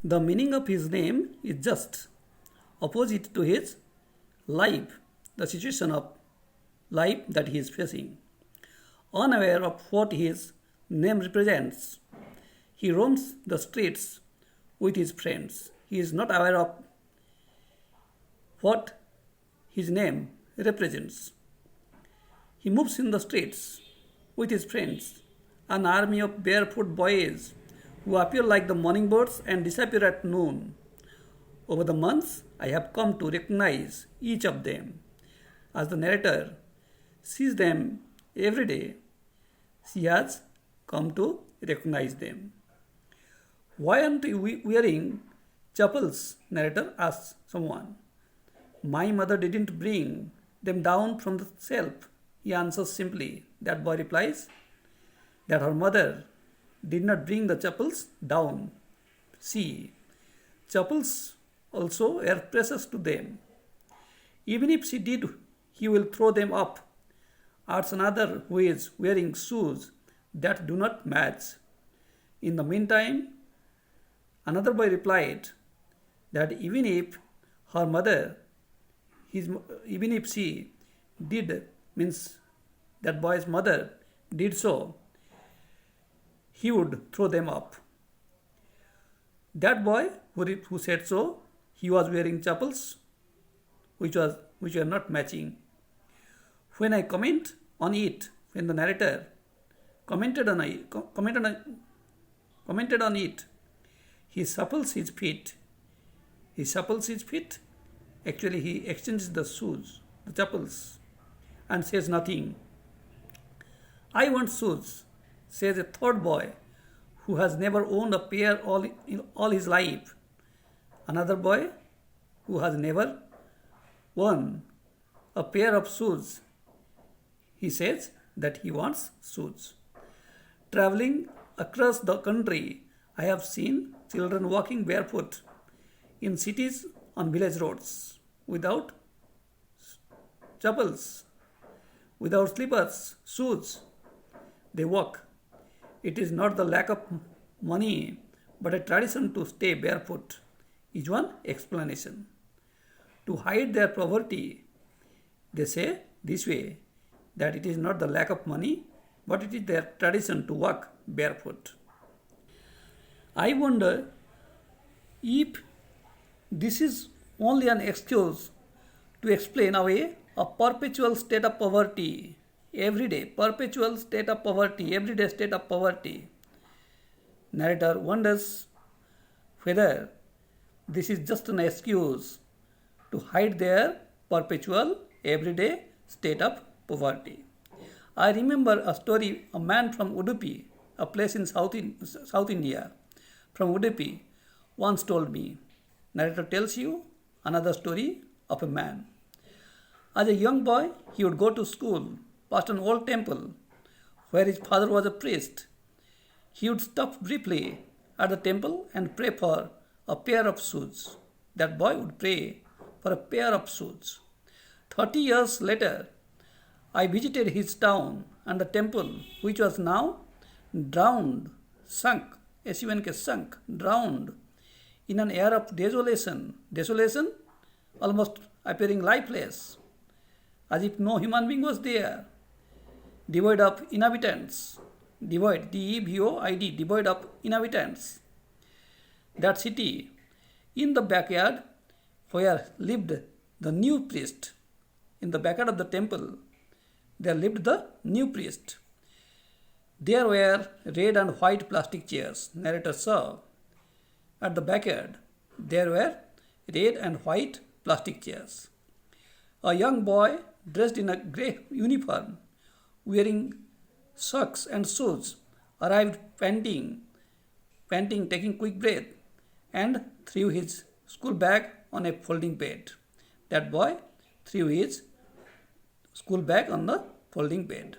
The meaning of his name is just opposite to his life, the situation of life that he is facing. Unaware of what his name represents, he roams the streets with his friends. He is not aware of what his name represents. He moves in the streets with his friends, an army of barefoot boys who appear like the morning birds and disappear at noon. Over the months, I have come to recognize each of them. As the narrator sees them every day, she has come to recognize them. Why aren't you wearing chappals? Narrator asks someone. My mother didn't bring them down from the shelf, he answers simply. That boy replies that her mother did not bring the chappals down. See, chappals also are precious to them. Even if she did, he will throw them up, adds another who is wearing shoes that do not match. In the meantime, another boy replied that even if her mother, even if she did, means that boy's mother did so, he would throw them up. That boy who said so, he was wearing chappals which were not matching. When I comment on it, when the narrator commented on it, he shuffles his feet. He shuffles his feet. Actually, he exchanges the shoes, the chappals, and says nothing. I want shoes, says a third boy who has never owned a pair in all his life. Another boy who has never worn a pair of shoes. He says that he wants shoes. Traveling across the country, I have seen children walking barefoot in cities on village roads without chappals, without slippers, shoes. They walk. It is not the lack of money, but a tradition to stay barefoot, is one explanation. To hide their poverty, they say this way that it is not the lack of money, but it is their tradition to walk barefoot. I wonder if this is only an excuse to explain away a perpetual state of poverty, everyday, perpetual state of poverty, everyday state of poverty. Narrator wonders whether this is just an excuse to hide their perpetual, everyday state of poverty. I remember a story, a man from Udupi, a place in South India, from Udupi, once told me. Narrator tells you another story of a man. As a young boy, he would go to school past an old temple where his father was a priest. He would stop briefly at the temple and pray for a pair of shoes. That boy would pray for a pair of shoes. 30 years later, I visited his town and the temple, which was now drowned, sunk, S-U-N-K, sunk, drowned in an air of desolation. Desolation, almost appearing lifeless, as if no human being was there, devoid of inhabitants, devoid, D-E-V-O-I-D, devoid of inhabitants. That city, in the backyard where lived the new priest, in the backyard of the temple, there lived the new priest. There were red and white plastic chairs. Narrator saw at the backyard there were red and white plastic chairs. A young boy dressed in a grey uniform, wearing socks and shoes, arrived panting, taking quick breath, and threw his school bag on a folding bed. That boy threw his school bag on the folding bed.